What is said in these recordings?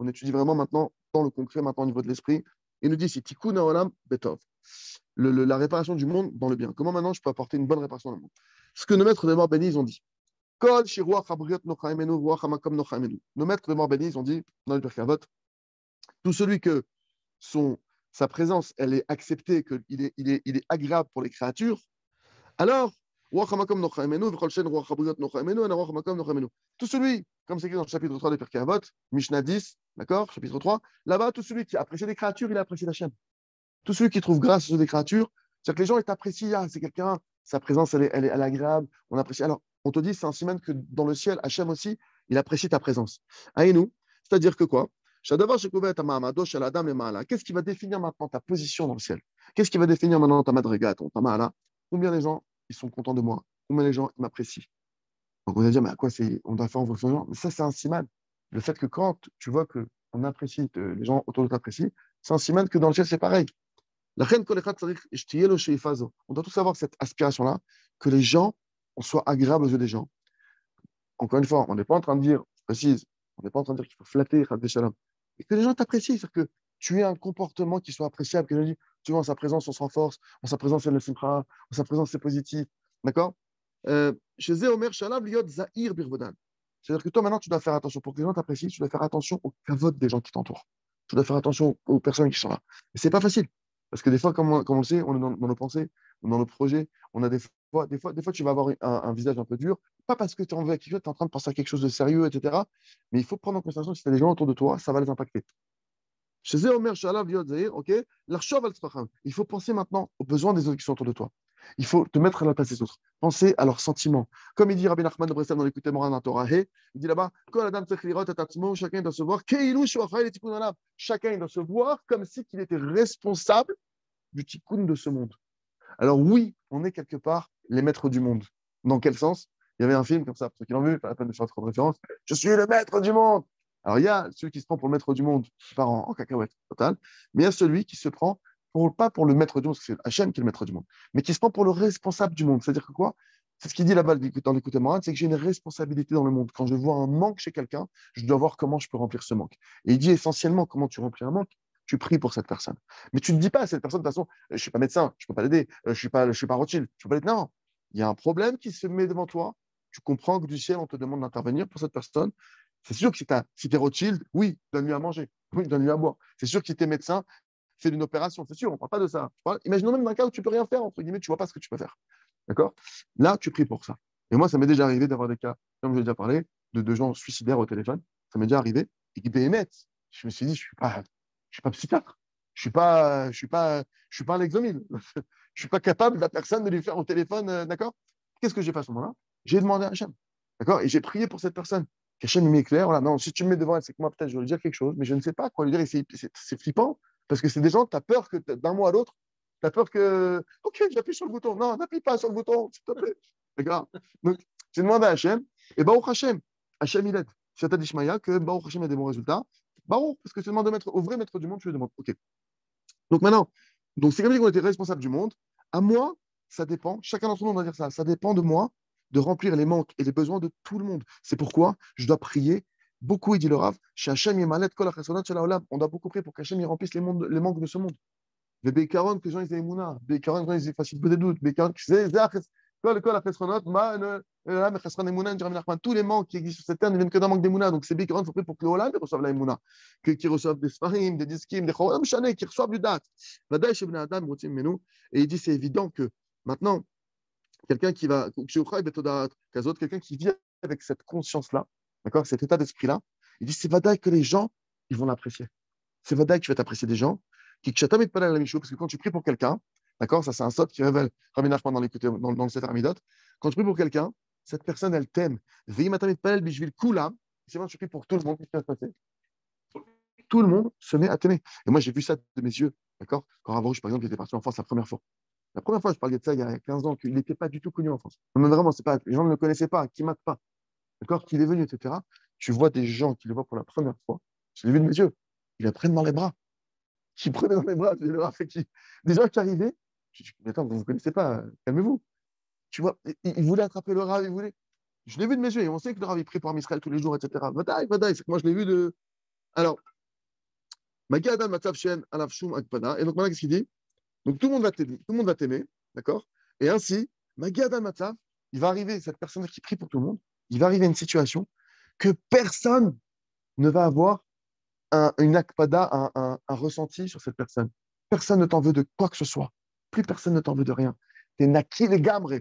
On étudie vraiment maintenant dans le concret, maintenant au niveau de l'esprit. Il nous dit, c'est tikkun haolam betov. La réparation du monde dans le bien. Comment maintenant je peux apporter une bonne réparation dans le monde? Ce que nos maîtres des morts bénis, ils ont dit. Kol shiruach habriot nochaimenu, ruach hamakom nochaimenu. Nos maîtres des morts bénis, ils ont dit, dans le Pirkei Avot, tout celui que sa présence, elle est acceptée, qu'il est agréable pour les créatures, alors, tout celui, comme c'est écrit dans le chapitre 3 de Pirkei Avot, Mishnah 10, d'accord, chapitre 3, là-bas, tout celui qui apprécie les créatures, il apprécie Hachem. Tout celui qui trouve grâce sur des créatures, c'est-à-dire que les gens, ils t'apprécient, ah, c'est quelqu'un, sa présence, elle est agréable, on apprécie. Alors, on te dit, c'est un siman que dans le ciel, Hachem aussi, il apprécie ta présence. Aïnou, c'est-à-dire que quoi? Qu'est-ce qui va définir maintenant ta position dans le ciel? Qu'est-ce qui va définir maintenant ta madriga, ta ma'ala? Combien les gens, ils sont contents de moi? Combien les gens, ils m'apprécient? Donc on va dire, mais à quoi on doit faire en fonction des gens? Mais ça, c'est un siman. Le fait que quand tu vois qu'on apprécie, les gens autour de t'apprécient, c'est un siman que dans le ciel, c'est pareil. On doit tous avoir cette aspiration-là, que les gens soient agréables aux yeux des gens. Encore une fois, on n'est pas en train de dire, je précise, on n'est pas en train de dire qu'il faut flatter, et que les gens t'apprécient, c'est-à-dire que tu aies un comportement qui soit appréciable, que je dis, tu vois, en sa présence, on se renforce, en sa présence, il y a le simcha, en sa présence, c'est positif. D'accord? Chez Omer Shalav, Liot Zahir Birvodan. C'est-à-dire que toi, maintenant, tu dois faire attention. Pour que les gens t'apprécient, tu dois faire attention au kavod des gens qui t'entourent. Tu dois faire attention aux personnes qui sont là. Et c'est pas facile. Parce que des fois, comme on le sait, on est dans nos pensées, dans nos projets, on a des fois, tu vas avoir un visage un peu dur. Pas parce que tu es envers quelque chose, tu es en train de penser à quelque chose de sérieux, etc. Mais il faut prendre en considération que si tu as des gens autour de toi, ça va les impacter. Chez Omer Shalav, Liot Zahir, ok? Il faut penser maintenant aux besoins des autres qui sont autour de toi. Il faut te mettre à la place des autres. Penser à leurs sentiments. Comme il dit Rabbi Nachman de Breslev dans l'écouté Moran dans Torah, il dit là-bas, chacun doit se voir, chacun doit se voir comme si il était responsable du tikkun de ce monde. Alors oui, on est quelque part les maîtres du monde. Dans quel sens? Il y avait un film comme ça, pour ceux qui l'ont vu, pas la peine de faire trop de référence. Je suis le maître du monde. Alors il y a celui qui se prend pour le maître du monde, qui part en cacahuète totale, mais il y a celui qui se prend pas pour le maître du monde, parce que c'est Hachem qui est le maître du monde, mais qui se prend pour le responsable du monde. C'est-à-dire que quoi? C'est ce qu'il dit là-bas dans l'écoute morale, c'est que j'ai une responsabilité dans le monde. Quand je vois un manque chez quelqu'un, je dois voir comment je peux remplir ce manque. Et il dit essentiellement comment tu remplis un manque. Tu pries pour cette personne. Mais tu ne dis pas à cette personne, de toute façon, je ne suis pas médecin, je ne peux pas l'aider, je suis pas Rothschild, je ne peux pas l'aider. Non, il y a un problème qui se met devant toi. Tu comprends que du ciel, on te demande d'intervenir pour cette personne. C'est sûr que si tu es Rothschild, oui, donne-lui à manger, oui, donne-lui à boire. C'est sûr que si tu es médecin, fais une opération, c'est sûr, on ne parle pas de ça. Imaginons même un cas où tu ne peux rien faire, entre guillemets, tu ne vois pas ce que tu peux faire. D'accord? Là, tu pries pour ça. Et moi, ça m'est déjà arrivé d'avoir des cas, comme je l'ai déjà parlé, de gens suicidaires au téléphone. Ça m'est déjà arrivé. Et qui émettent. Je me suis dit, je suis pas psychiatre. Je suis pas un exomile. Je suis pas capable de la personne de lui faire au téléphone, d'accord? Qu'est-ce que j'ai fait à ce moment-là? J'ai demandé à Hachem, d'accord? Et j'ai prié pour cette personne. Hachem m'éclaire, voilà, non, si tu me mets devant elle, c'est que moi, peut-être, je vais lui dire quelque chose, mais je ne sais pas quoi lui dire. Et c'est flippant, parce que c'est des gens, tu as peur que d'un mois à l'autre, tu as peur que, ok, j'appuie sur le bouton. Non, n'appuie pas sur le bouton, s'il te plaît. D'accord? Donc, j'ai demandé à Hachem, et Baruch Hachem, Hachem, il aide. Si tu as dit Shmaya, que Baruch Hachem a des bons résultats, Baruch, parce que tu demandes au vrai maître du monde, tu le demandes. Ok. Donc maintenant, donc c'est comme si on était responsable du monde. À moi, ça dépend. Chacun d'entre nous, on doit dire ça. Ça dépend de moi de remplir les manques et les besoins de tout le monde. C'est pourquoi je dois prier beaucoup, il dit le Rav, chez Hachem Yemalet Kol HaChesronot Shel HaOlam. On doit beaucoup prier pour qu'Hachem il remplisse les manques de ce monde. Les Beikaron, que les gens ils aient Emouna. Beikaron, que les gens ils aient facile de doute. Beikaron, tous les manques qui existent sur cette terre ne viennent que d'un manque d'Emouna. Donc, ces Beikaron sont pris pour que le Holam reçoive la Emouna. Qu'ils reçoivent des Sfarim, des Diskim, des Choram, qu'ils reçoivent du Dat. Et il dit c'est évident que maintenant, quelqu'un qui va, quelqu'un qui vit avec cette conscience-là, d'accord, cet état d'esprit-là, il dit c'est vadaï que les gens, ils vont l'apprécier. C'est vadaï que tu vas t'apprécier des gens, parce que quand tu pries pour quelqu'un, d'accord, ça c'est un sot qui révèle Rabbi Nachman dans le Sefer Amidot, quand tu pries pour quelqu'un, cette personne, elle t'aime. C'est bon, tu pries pour tout le monde, qu'est-ce qui va se passer? Tout le monde se met à t'aimer. Et moi, j'ai vu ça de mes yeux, d'accord, quand Ravarouche, par exemple, il était parti en France la première fois. La première fois, je parlais de ça il y a 15 ans, qu'il n'était pas du tout connu en France. Mais vraiment, c'est pas, les gens ne le connaissaient pas, qui ne matent pas. D'accord, qu'il est venu, etc. Tu vois des gens qui le voient pour la première fois. Je l'ai vu de mes yeux. Ils le prennent dans les bras. Qui prenaient dans les bras, des gens qui arrivaient. Je dis, mais attends, vous ne connaissez pas, calmez-vous. Tu vois, il voulait attraper le Rav, il voulait. Je l'ai vu de mes yeux, et on sait que le Rav, il prie pour Israël tous les jours, etc. Vadaï, c'est que moi, je l'ai vu de. Alors, Magi Adam Matzav Shen Alav Shum Akpada. Et donc maintenant, qu'est-ce qu'il dit? Donc tout le monde va t'aimer, tout le monde va t'aimer, d'accord? Et ainsi, Magi Adam Matzav, il va arriver, cette personne qui prie pour tout le monde, il va arriver à une situation que personne ne va avoir une akpada, un ressenti sur cette personne. Personne ne t'en veut de quoi que ce soit. Plus personne ne t'en veut de rien. T'es naki les gamre.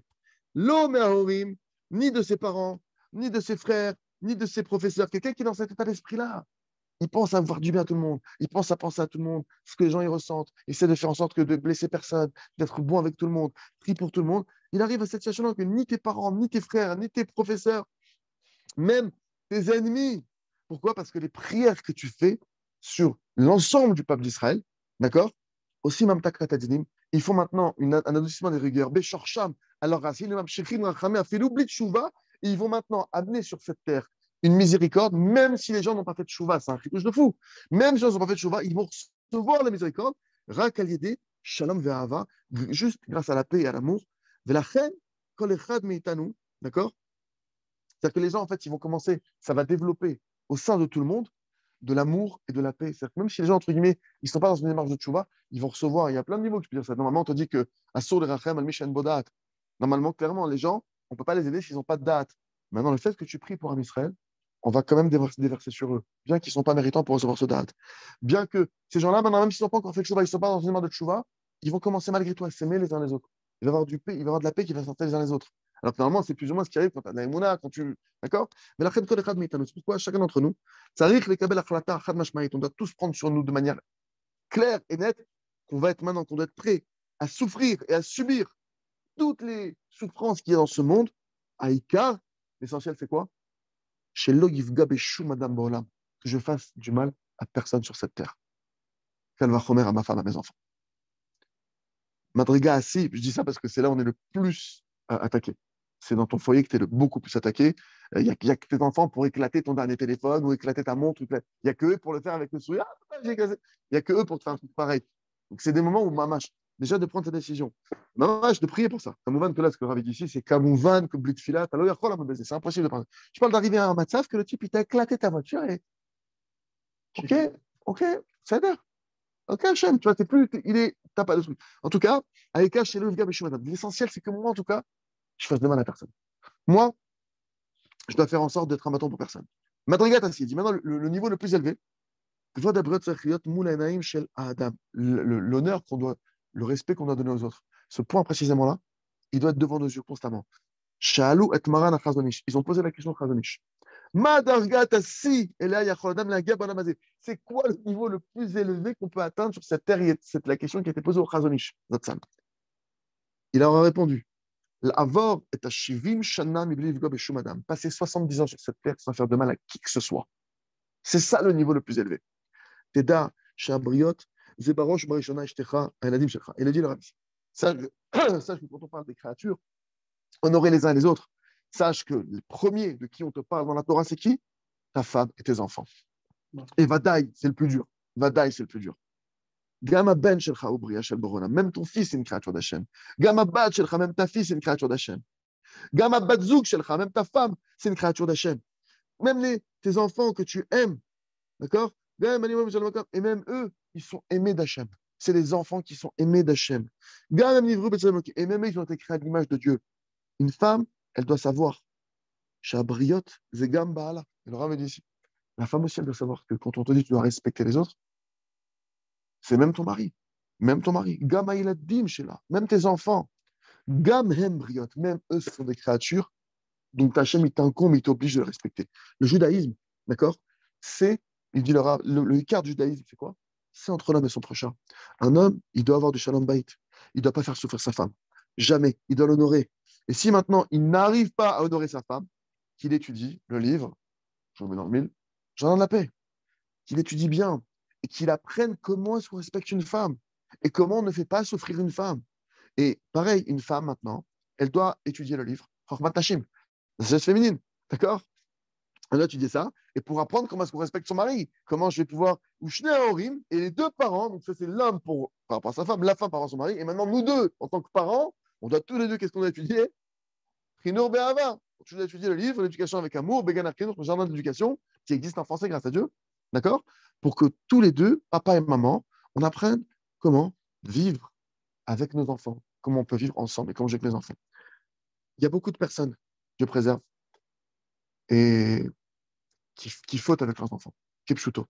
L'homme horim, ni de ses parents, ni de ses frères, ni de ses professeurs. Quelqu'un qui est dans cet état d'esprit-là, il pense à voir du bien à tout le monde. Il pense à penser à tout le monde, ce que les gens y ressentent. Il essaie de faire en sorte que de blesser personne, d'être bon avec tout le monde, prie pour tout le monde. Il arrive à cette situation-là que ni tes parents, ni tes frères, ni tes professeurs, même tes ennemis. Pourquoi? Parce que les prières que tu fais sur l'ensemble du peuple d'Israël, d'accord? Aussi, même Takratadinim, il faut maintenant un adoucissement des rigueurs. Beshorsham, alors Racine, même Shekhin, Rachamé, Afilou, Blit Chouva, et ils vont maintenant amener sur cette terre une miséricorde, même si les gens n'ont pas fait de chouva, c'est un chitouche de fou. Même si les gens n'ont pas fait de chouva, ils vont recevoir la miséricorde, Rak al Yedé, Shalom Ve'ahava, juste grâce à la paix et à l'amour. Ve'lachen, Kol Echad Meitanu, d'accord? C'est-à-dire que les gens, en fait, ils vont commencer, ça va développer au sein de tout le monde de l'amour et de la paix. C'est-à-dire que même si les gens, entre guillemets, ils ne sont pas dans une démarche de tchouva, ils vont recevoir, il y a plein de niveaux que je peux dire ça. Normalement, on te dit que Assour le Rachem, al Bodat. Normalement, clairement, les gens, on ne peut pas les aider s'ils n'ont pas de date. Maintenant, le fait que tu pries pour un Israël, on va quand même déverser sur eux, bien qu'ils ne sont pas méritants pour recevoir ce date. Bien que ces gens-là, maintenant, même s'ils n'ont pas encore fait de tchouva, ils ne sont pas dans une démarche de tchouva, ils vont commencer malgré tout à s'aimer les uns les autres. Il va y avoir du paix, il va y avoir de la paix qui va s'installer les uns les autres. Alors que normalement, c'est plus ou moins ce qui arrive quand tu as de la émouna, quand tu. D'accord? Mais la reine, c'est pourquoi chacun d'entre nous, on doit tous prendre sur nous de manière claire et nette qu'on va être maintenant, qu'on doit être prêt à souffrir et à subir toutes les souffrances qu'il y a dans ce monde. Aïka, l'essentiel, c'est quoi? Chez Logivga Beshu Madame Bolam, que je fasse du mal à personne sur cette terre. Qu'elle va chomer à ma femme, à mes enfants. Madriga assis, je dis ça parce que c'est là où on est le plus attaqué. C'est dans ton foyer que tu es le beaucoup plus attaqué. Il n'y a que tes enfants pour éclater ton dernier téléphone ou éclater ta montre. Il n'y a que eux pour le faire avec le sourire. Ah, il n'y a que eux pour te faire un truc pareil. Donc, c'est des moments où mamache, déjà de prendre ta décision. Mamache, de prier pour ça. Kamouvan, que là, ce que Ravi dit ici, c'est Kamouvan, que Blitfilat. Alors, il y a quoi là, c'est impossible de parler. Je parle d'arriver à un matzaf que le type, il t'a éclaté ta voiture et. Ok, ok, ça a. Ok, Hachem, tu vois, t'as pas de truc. En tout cas, avec H, c'est le gars, l'essentiel, c'est que moi, en tout cas, je fasse de mal à personne. Moi, je dois faire en sorte d'être un bâton pour personne. Madrigat ainsi dit, maintenant, le niveau le plus élevé, l'honneur qu'on doit, le respect qu'on doit donner aux autres. Ce point précisément-là, il doit être devant nos yeux constamment. Sha'alou et Maran à Chazonish. Ils ont posé la question à Chazonish. C'est quoi le niveau le plus élevé qu'on peut atteindre sur cette terre? C'est la question qui a été posée au Chazonish. Il leur a répondu. L'avor est à Shivim Shana Mibli Vgo Beshum Adam. Passer 70 ans sur cette terre sans faire de mal à qui que ce soit. C'est ça le niveau le plus élevé. Teda, Shabriot, Zebarosh Barishona Ishtecha, Eladim Shecha. Il a dit le rabbi. Sache que quand on parle des créatures, honorer les uns et les autres, sache que le premier de qui on te parle dans la Torah, c'est qui? Ta femme et tes enfants. Et Vadaï, c'est le plus dur. Vadaï, c'est le plus dur. Gama ben shelcha ubriya shel borona. Même ton fils est une créature d'Hachem. Gama bat shelcha, même ta fille, c'est une créature d'Hachem. Gama bat zouk shelcha, même ta femme, c'est une créature d'Hachem. Même tes enfants que tu aimes, d'accord? Et même eux, ils sont aimés d'Hachem. C'est les enfants qui sont aimés d'Hachem. Et même eux, ils ont été créés à l'image de Dieu. Une femme, elle doit savoir. Shabriot, zegam baala. Et le Rav dit ici. La femme aussi, elle doit savoir que quand on te dit que tu dois respecter les autres, c'est même ton mari. Même ton mari. Gam aïladim shelah. Même tes enfants. Gam hem briot. Même eux, ce sont des créatures. Donc, ta Hachem, il t'incombe, il t'oblige de le respecter. Le judaïsme, d'accord? C'est, il dit le quart du judaïsme, c'est quoi? C'est entre l'homme et son prochain. Un homme, il doit avoir du shalom bayit. Il ne doit pas faire souffrir sa femme. Jamais. Il doit l'honorer. Et si maintenant, il n'arrive pas à honorer sa femme, qu'il étudie le livre, je le mets dans le mille, j'en ai de la paix. Qu'il étudie bien et qu'il apprenne comment est-ce qu'on respecte une femme et comment on ne fait pas souffrir une femme. Et pareil, une femme maintenant, elle doit étudier le livre, Chokhmat Nashim, la sagesse féminine, d'accord? Elle doit étudier ça et pour apprendre comment est-ce qu'on respecte son mari, comment je vais pouvoir, ou Orim, et les deux parents, donc ça c'est l'homme par rapport à sa femme, la femme par rapport à son mari, et maintenant nous deux, en tant que parents, on doit tous les deux, qu'est-ce qu'on doit étudier? Chinur Be'ava. Tu dois étudier le livre, l'éducation avec amour, Began Arkin, notre jardin d'éducation, qui existe en français grâce à Dieu. d'accord? Pour que tous les deux, papa et maman, on apprenne comment vivre avec nos enfants, comment on peut vivre ensemble et comment j'ai avec mes enfants. Il y a beaucoup de personnes, je préserve, et qui fautent avec leurs enfants. Kipchuto.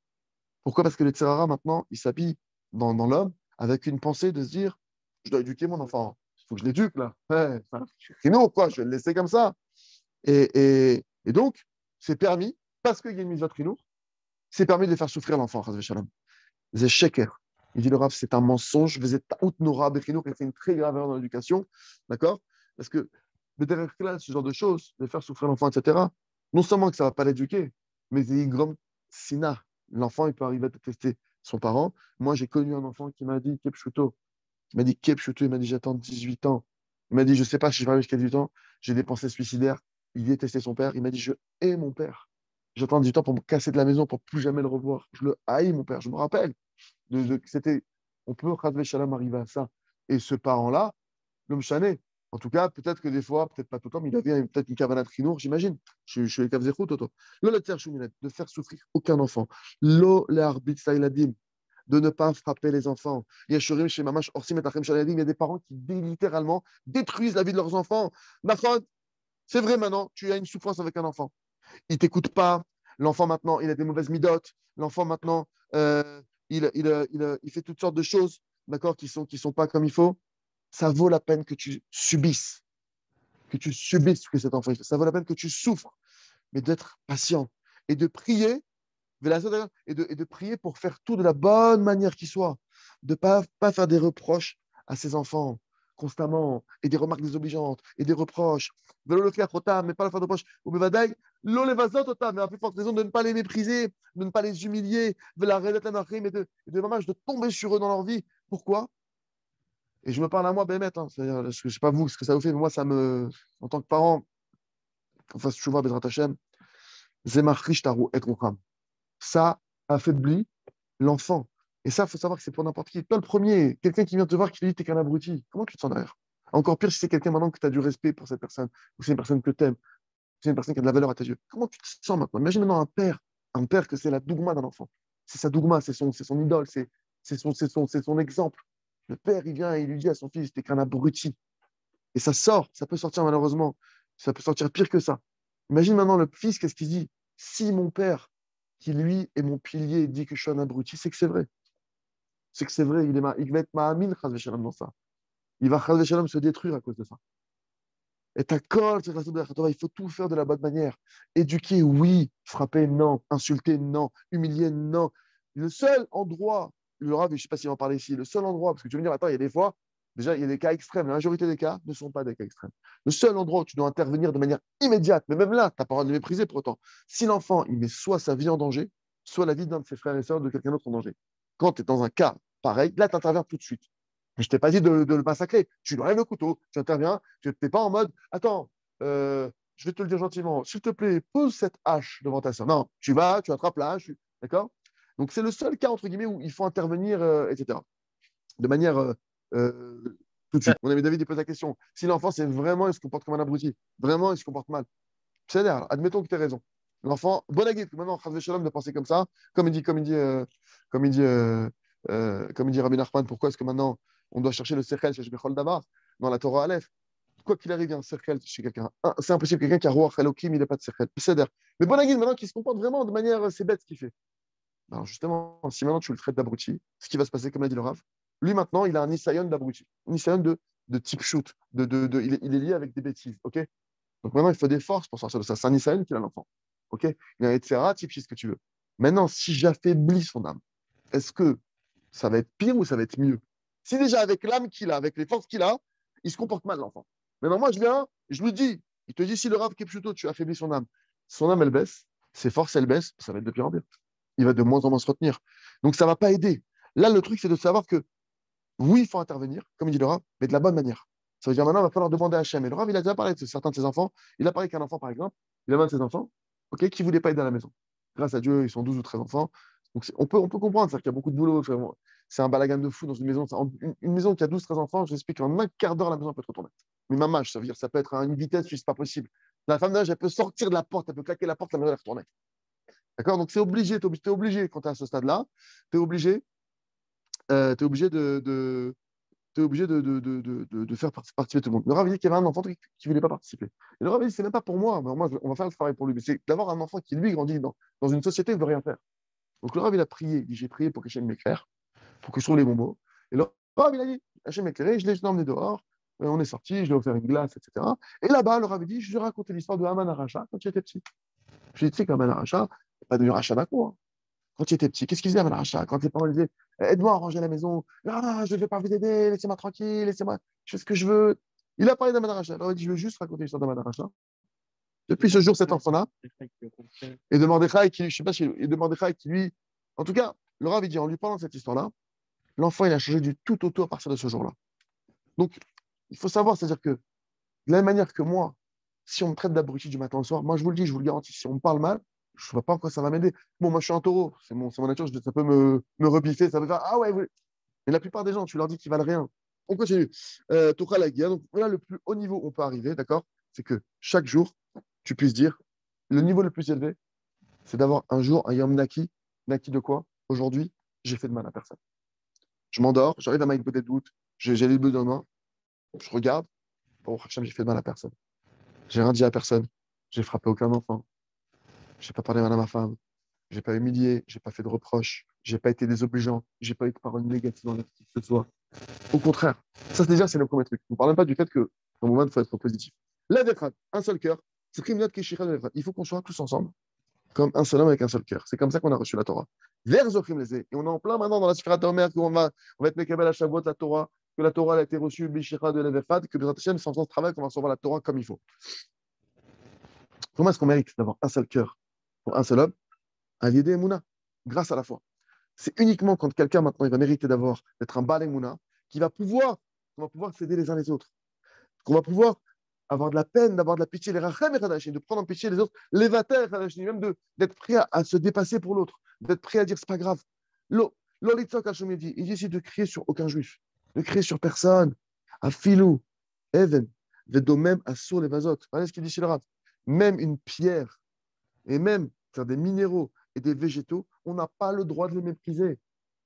Pourquoi? Parce que les Tserara, maintenant, ils s'habillent dans l'homme avec une pensée de se dire, je dois éduquer mon enfant. Il faut que je l'éduque, là. Ouais, enfin, sinon, quoi, je vais le laisser comme ça. Et donc, c'est permis, parce qu'il y a une mise trinour, c'est permis de faire souffrir l'enfant, Chas v'shalom. C'est sheker. Il dit le Rav, c'est un mensonge. Vous êtes out nora bechinour, et c'est une très grave erreur dans l'éducation. D'accord? Parce que, mais derrière là, ce genre de choses, de faire souffrir l'enfant, etc., non seulement que ça ne va pas l'éduquer, mais c'est comme sina. L'enfant, il peut arriver à détester son parent. Moi, j'ai connu un enfant qui m'a dit Kepchuto. Il m'a dit Kepchuto, il m'a dit j'attends 18 ans. Il m'a dit, je ne sais pas si je vais arriver jusqu'à 18 ans, j'ai des pensées suicidaires. Il détestait son père. Il m'a dit, je hais mon père. J'attends 18 ans pour me casser de la maison, pour plus jamais le revoir. Je le haïs, mon père. Je me rappelle. C'était, on peut, Chazvé Shalom, arriver à ça. Et ce parent-là, l'homme chané, en tout cas, peut-être que des fois, peut-être pas tout le temps, mais il avait peut-être une cavana trinour, j'imagine. Je suis les Kavzechou, Toto. Lo la terre chouminette, de faire souffrir aucun enfant. Lo le arbit sailadim, de ne pas frapper les enfants. Yashurim chez Mamash Orsim et Achem Shaladim, il y a des parents qui littéralement détruisent la vie de leurs enfants. Nafon, c'est vrai maintenant, tu as une souffrance avec un enfant. Il t'écoute pas. L'enfant maintenant, il a des mauvaises midotes. L'enfant maintenant, il fait toutes sortes de choses, d'accord, qui sont pas comme il faut. Ça vaut la peine que tu subisses ce que cet enfant fait. Ça vaut la peine que tu souffres, mais d'être patient et de prier, et de prier pour faire tout de la bonne manière qui soit, de pas faire des reproches à ses enfants constamment, et des remarques désobligeantes, et des reproches. Velo le faire mais pas la faire de reproches. Ou bevadaï, lo le mais à plus forte raison de ne pas les mépriser, de ne pas les humilier, de la de tomber sur eux dans leur vie. Pourquoi? Et je me parle à moi, Bémet, hein, c'est-à-dire, je ne sais pas vous ce que ça vous fait, mais moi, en tant que parent, qu'on fasse Tchouva, Bezrat Hashem, Zemach Rishtaru et Rucham. Ça affaiblit l'enfant. Et ça, il faut savoir que c'est pour n'importe qui. Toi, le premier, quelqu'un qui vient te voir, qui te dit t'es qu'un abruti, comment tu te sens derrière? Encore pire si c'est quelqu'un maintenant que tu as du respect pour cette personne, ou c'est une personne que tu aimes, c'est une personne qui a de la valeur à tes yeux. Comment tu te sens maintenant? Imagine maintenant un père que c'est la dougma d'un enfant. C'est sa dougma, c'est son idole, c'est son exemple. Le père, il vient et il lui dit à son fils, t'es qu'un abruti. Et ça peut sortir malheureusement, ça peut sortir pire que ça. Imagine maintenant le fils, qu'est-ce qu'il dit? Si mon père, qui lui est mon pilier, dit que je suis un abruti, c'est que c'est vrai. C'est que c'est vrai, il va être ma'amin, chas v'shalom, dans ça. Il va, chas v'shalom, se détruire à cause de ça. Et ta colle, il faut tout faire de la bonne manière. Éduquer, oui. Frapper, non. Insulter, non. Humilier, non. Le seul endroit, le Rav, je ne sais pas s'il va en parler ici, le seul endroit, parce que tu veux me dire, attends, il y a des fois, déjà, il y a des cas extrêmes. La majorité des cas ne sont pas des cas extrêmes. Le seul endroit où tu dois intervenir de manière immédiate, mais même là, tu n'as pas le droit de le mépriser pour autant. Si l'enfant, il met soit sa vie en danger, soit la vie d'un de ses frères et sœurs, de quelqu'un d'autre en danger. Quand tu es dans un cas pareil, là, tu interviens tout de suite. Mais je t'ai pas dit de le massacrer. Tu lui enlèves le couteau, tu interviens, tu n'es pas en mode, attends, je vais te le dire gentiment, s'il te plaît, pose cette hache devant ta soeur. Non, tu vas, tu attrapes la hache, d'accord? Donc c'est le seul cas, entre guillemets, où il faut intervenir, etc. De manière tout de suite. Mon ami David, il pose la question, si l'enfant, c'est vraiment, il se comporte comme un abruti, vraiment, il se comporte mal. C'est-à-dire, admettons que tu as raison. L'enfant, bon aguide, maintenant, Chazvé Shalom de penser comme ça, comme il dit, comme il dit Rabbi Nachman, pourquoi est-ce que maintenant on doit chercher le Sechel chez Bechol Davar dans la Torah Aleph? Quoi qu'il arrive, il y a un Sechel chez quelqu'un. C'est impossible, quelqu'un qui a Ruach Elohim, il n'a pas de Sechel. C'est-à-dire, mais bon aguide, maintenant, qui se comporte vraiment de manière, c'est bête ce qu'il fait. Alors justement, si maintenant tu le traites d'abruti, ce qui va se passer, comme l'a dit le Rav, lui maintenant, il a un Nisayon d'abruti, un Nisayon de type shoot, il est lié avec des bêtises, ok? Donc maintenant, il faut des forces pour sortir de ça. C'est un Israël qui a l'enfant. OK? Il a un etc. Type ce que tu veux. Maintenant, si j'affaiblis son âme, est-ce que ça va être pire ou ça va être mieux? Si déjà avec l'âme qu'il a, avec les forces qu'il a, il se comporte mal, l'enfant. Maintenant, moi, je viens, je lui dis, il te dit, si le Rav Kepchuto, tu affaiblis son âme, elle baisse, ses forces, elles baissent, ça va être de pire en pire. Il va de moins en moins se retenir. Donc, ça ne va pas aider. Là, le truc, c'est de savoir que oui, il faut intervenir, comme il dit le Rav, mais de la bonne manière. Ça veut dire maintenant, il va falloir demander à Hachem. Et le Rav, il a déjà parlé de certains de ses enfants. Il a parlé qu'un enfant, par exemple, il avait un de ses enfants, ok, qui ne voulait pas aider à la maison. Grâce à Dieu, ils sont 12 ou 13 enfants. Donc on peut comprendre, c'est-à-dire qu'il y a beaucoup de boulot. Vraiment. C'est un balagan de fou dans une maison. Une maison qui a 12 13 enfants, je vous explique, en un quart d'heure, la maison peut être retournée. Mais ma mâche, ça veut dire ça peut être à une vitesse, c'est pas possible. La femme d'âge, elle peut sortir de la porte, elle peut claquer la porte, la maison est retournée. D'accord? Donc, c'est obligé, t'es obligé quand tu es à ce stade-là, tu es obligé, t'es obligé t'es obligé de faire participer tout le monde. Le Rav dit qu'il y avait un enfant qui ne voulait pas participer. Et le Rav dit, c'est même pas pour moi, mais moi, on va faire le travail pour lui. Mais c'est d'avoir un enfant qui, lui, grandit dans une société où il ne veut rien faire. Donc le Rav, il a prié. Il dit, j'ai prié pour qu'Hachem m'éclaire, pour que je trouve les bons mots. Et le Rav, il a dit, Hachem m'éclaire, je l'ai emmené dehors, on est sorti, je lui ai offert une glace, etc. Et là-bas, le Rav, il dit, je lui ai raconté l'histoire de Haman Aracha quand il était petit. Je lui ai dit, tu sais qu'Haman Aracha, pas devenu Racha d'un coup, hein. Quand il était petit, qu'est-ce qu'il faisait Haman Aracha? Quand les parents lui disaient, aide-moi à ranger la maison, ah, je ne vais pas vous aider, laissez-moi tranquille, laissez-moi, je fais ce que je veux. Il a parlé d'Haman Aracha. Alors il dit, je veux juste raconter l'histoire d'Haman Aracha. Depuis ce jour, cet enfant-là, et de Mordechai qui, je sais pas si, et de Mordechai qui lui, en tout cas, le Rav, il dit, en lui parlant de cette histoire-là, l'enfant, il a changé du tout au tout à partir de ce jour-là. Donc, il faut savoir, c'est-à-dire que, de la même manière que moi, si on me traite d'abruti du matin au soir, moi, je vous le dis, je vous le garantis, si on me parle mal, je ne vois pas en quoi ça va m'aider. Bon, moi, je suis un taureau, c'est mon nature, ça peut me rebiffer, ça peut faire, ah ouais, oui. Mais la plupart des gens, tu leur dis qu'ils valent rien. On continue. Toucha la guerre. Donc, voilà le plus haut niveau où on peut arriver, d'accord? C'est que chaque jour, tu puisses dire, le niveau le plus élevé, c'est d'avoir un jour un Yom Naki. Naki de quoi? Aujourd'hui, j'ai fait de mal à personne. Je m'endors, j'arrive à Maïk doute, j'ai les bleus dans la main, je regarde, bon, Hacham, j'ai fait de mal à personne. J'ai rien dit à personne. J'ai frappé aucun enfant. J'ai pas parlé mal à ma femme. J'ai pas humilié. J'ai pas fait de reproches. J'ai pas été désobligeant. J'ai pas eu de paroles négatives envers qui que ce soit. Au contraire. Ça, déjà, c'est le premier truc. Ne parlons pas du fait que, dans le moment, il faut être positif. La Vechad, un seul cœur. C'est Krimnat Keshira de Il faut qu'on soit tous ensemble, comme un seul homme avec un seul cœur. C'est comme ça qu'on a reçu la Torah. Vers Zochim Lezé. Et on est en plein maintenant dans la Sifrat Omer, on va être Mekabel à Shavuot, la Torah, que la Torah a été reçue, Bishira de l'Evechad, que Bezrat Hashem, c'est en faisant ce travail qu'on va recevoir la Torah comme il faut. Comment est-ce qu'on mérite d'avoir un seul cœur pour un seul homme? À l'idée Emouna, grâce à la foi. C'est uniquement quand quelqu'un maintenant il va mériter d'être un Baal Emouna qui va pouvoir, on va pouvoir s'aider les uns les autres, qu'on va pouvoir avoir de la peine, d'avoir de la pitié, les rachem et de prendre en pitié les autres, les vater, même d'être prêt à se dépasser pour l'autre, d'être prêt à dire c'est pas grave. L'olitzok Hashemedi, il dit ici de crier sur aucun juif, de crier sur personne, à filou, even, vedomem assur les vazotes. Regardez ce qu'il dit chez le Rav. Même une pierre et même faire des minéraux et des végétaux, on n'a pas le droit de les mépriser. Tu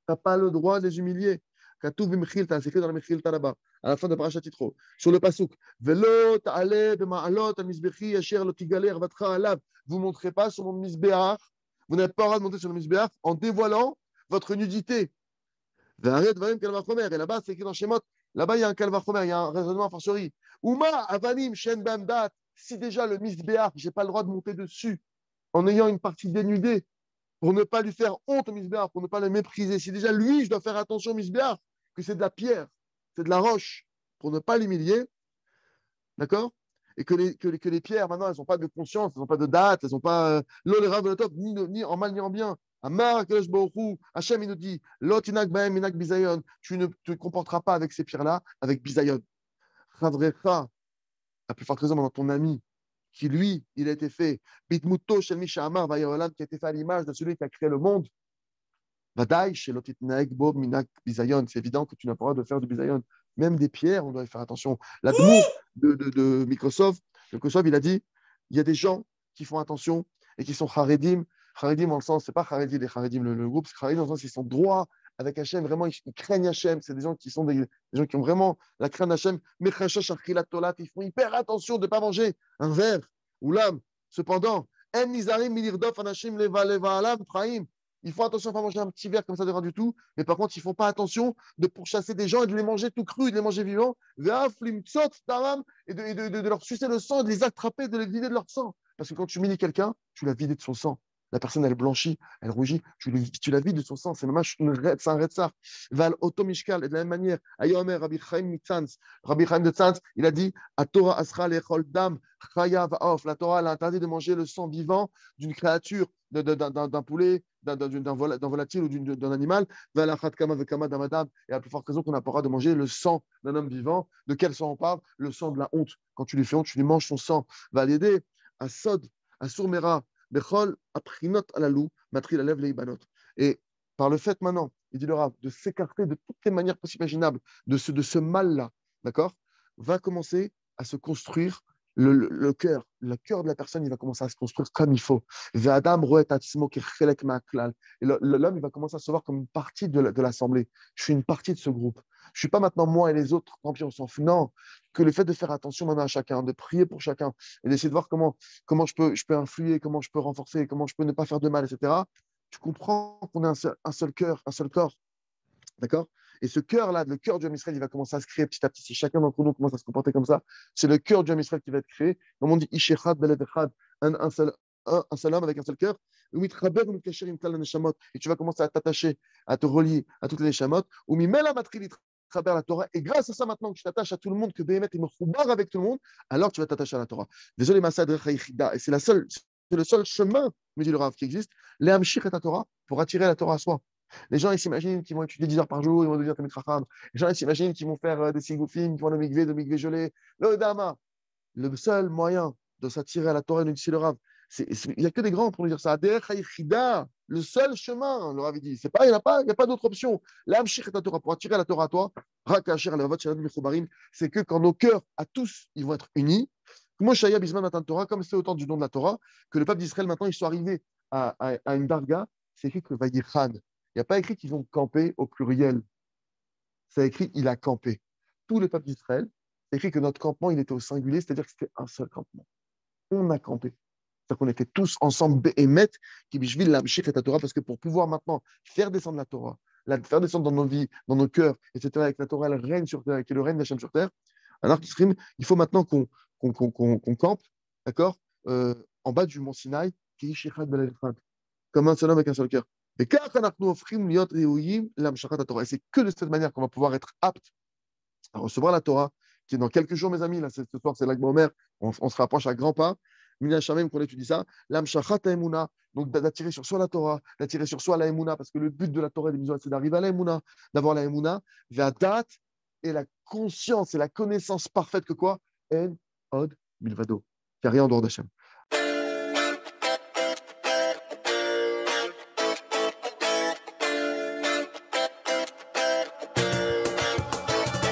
n'as pas le droit de les humilier. Katouf b'mechilta, c'est écrit dans la Mechilta là-bas, à la fin de Parashat Yitro, sur le pasuk. Velo ta'ale b'ma'alot al-mizbechi asher lo tigale arvatcha alav. Vous ne montrez pas sur mon misbéach, vous n'avez pas le droit de monter sur le misbéach en dévoilant votre nudité. Ve'aret v'ayim kalvachomer. Et là-bas, c'est écrit dans Shemot, là-bas, il y a un kalvachomer, il y a un raisonnement a fortiori. Uma avanim shen bamdat. Si déjà le misbéach, je n'ai pas le droit de monter dessus en ayant une partie dénudée, pour ne pas lui faire honte au misbéach, pour ne pas le mépriser. Si déjà lui, je dois faire attention au misbéach, que c'est de la pierre, c'est de la roche, pour ne pas l'humilier, d'accord? Et que les pierres, maintenant, elles n'ont pas de conscience, elles n'ont pas de date, elles n'ont pas l'olera velotop, ni en mal ni en bien. Amar Kadosh Baruch Hu, Hachem, il nous dit, Lotinak baem minak bizayon, tu ne te comporteras pas avec ces pierres-là, avec bizayon. Chavrecha, la plus forte raison dans ton ami, qui lui, il a été fait, Bitmuto Shel Misha Amar Vayolam, qui a été fait à l'image de celui qui a créé le monde. Vadaï, chez Lotitnaek Bob Minak Bizayon, c'est évident que tu n'as pas le droit de faire du bizayon. Même des pierres, on doit y faire attention. L'admour de Microsoft, il a dit il y a des gens qui font attention et qui sont charedim. Charedim, dans le sens, c'est pas charedim, les charedim, le groupe, c'est charedim dans le sens qu'ils sont droits avec Hachem, vraiment, ils craignent Hachem. C'est des gens qui sont des gens qui ont vraiment la crainte d'Hachem. Mais ils font hyper attention de ne pas manger un verre ou l'âme. Cependant, En Nizarim Milirdof Anashim Leva Leva Alam Traim. Ils font attention à ne pas manger un petit verre comme ça de rien du tout, mais par contre, ils ne font pas attention de pourchasser des gens et de les manger tout crus, de les manger vivants, et de leur sucer le sang, de les attraper, de les vider de leur sang. Parce que quand tu humilies quelqu'un, tu l'as vidé de son sang. La personne, elle blanchit, elle rougit, tu la vides de son sang. C'est un retzar. Val otomishkal. Et de la même manière, Ayomer, Rabbi Chaim de Tzanz, il a dit à Torah Asra lechol dam, chayav off. La Torah, elle a interdit de manger le sang vivant d'une créature, d'un poulet, d'un volatile ou d'un animal. Et à la plus forte raison qu'on n'a pas le droit de manger le sang d'un homme vivant. De quel sang on parle? Le sang de la honte. Quand tu lui fais honte, tu lui manges son sang. Va l'aider à Sod, à Sourmera. Bechol aprinot alalou, matri la lève les ibanot. Et par le fait maintenant, il dit le Rav, de s'écarter de toutes les manières possibles imaginables de ce mal-là, d'accord, va commencer à se construire le cœur de la personne, il va commencer à se construire comme il faut. Ve'adam roet atzmo kechelek ma'aklal. Et l'homme, il va commencer à se voir comme une partie de l'assemblée. Je suis une partie de ce groupe. Je suis pas maintenant moi et les autres, tant pis, on s'en fout. Non, que le fait de faire attention maintenant à chacun, de prier pour chacun, et d'essayer de voir comment je peux influer, comment je peux renforcer, comment je peux ne pas faire de mal, etc. Tu comprends qu'on est un seul cœur, un seul corps. D'accord? Et ce cœur-là, le cœur du homme Israël, il va commencer à se créer petit à petit. Si chacun d'entre nous commence à se comporter comme ça, c'est le cœur du homme Israël qui va être créé. Comme on dit, Ishechad, Beled Echad, un seul homme avec un seul cœur. Et tu vas commencer à t'attacher, à te relier à toutes les neshamot. La Torah. Et grâce à ça, maintenant que tu t'attaches à tout le monde, que Béhémet est mechoubar avec tout le monde, alors tu vas t'attacher à la Torah. Désolé, Massad Rechaïchida. Et c'est le seul chemin, me dit le Rav, qui existe, les Hamshir et la Torah, pour attirer la Torah à soi. Les gens, ils s'imaginent qu'ils vont étudier 10 heures par jour, ils vont devenir Talmid Chacham. Les gens, ils s'imaginent qu'ils vont faire des sigoufim, qu'ils vont de mikvé gelé. Le dama, le seul moyen de s'attirer à la Torah, nous dit le Rav, il n'y a que des grands pour nous dire ça. Le seul chemin, le Rav dit, c'est pas, il n'y a pas d'autre option. L'amshir et la Torah, pour attirer la Torah à toi, c'est que quand nos cœurs, à tous, ils vont être unis, comme c'est au temps du nom de la Torah, que le peuple d'Israël, maintenant, ils sont arrivés à une darga, c'est écrit que Vayichan. Il n'y a pas écrit qu'ils ont campé au pluriel. C'est écrit il a campé. Tout le peuple d'Israël, c'est écrit que notre campement, il était au singulier, c'est-à-dire que c'était un seul campement. On a campé. C'est-à-dire qu'on était tous ensemble, Béhémet, qui bishvil l'amshir et la Torah, parce que pour pouvoir maintenant faire descendre la Torah, la faire descendre dans nos vies, dans nos cœurs, etc., avec la Torah, elle règne sur terre, qui est le règne d'Hachem sur terre, alors il faut maintenant qu'on campe, d'accord, en bas du mont Sinaï, qui est comme un seul homme avec un seul cœur. Et c'est que de cette manière qu'on va pouvoir être apte à recevoir la Torah, qui est dans quelques jours, mes amis. Là, ce soir, c'est l'Akba Omer. On se rapproche à grands pas. Mina Shamem, qu'on étudie ça. Donc d'attirer sur soi la Torah, d'attirer sur soi la Emouna, parce que le but de la Torah et des c'est d'arriver à la Emouna, d'avoir la Emouna, la date et la conscience et la connaissance parfaite que quoi? En od milvado. Il n'y a rien en dehors d'Hachem.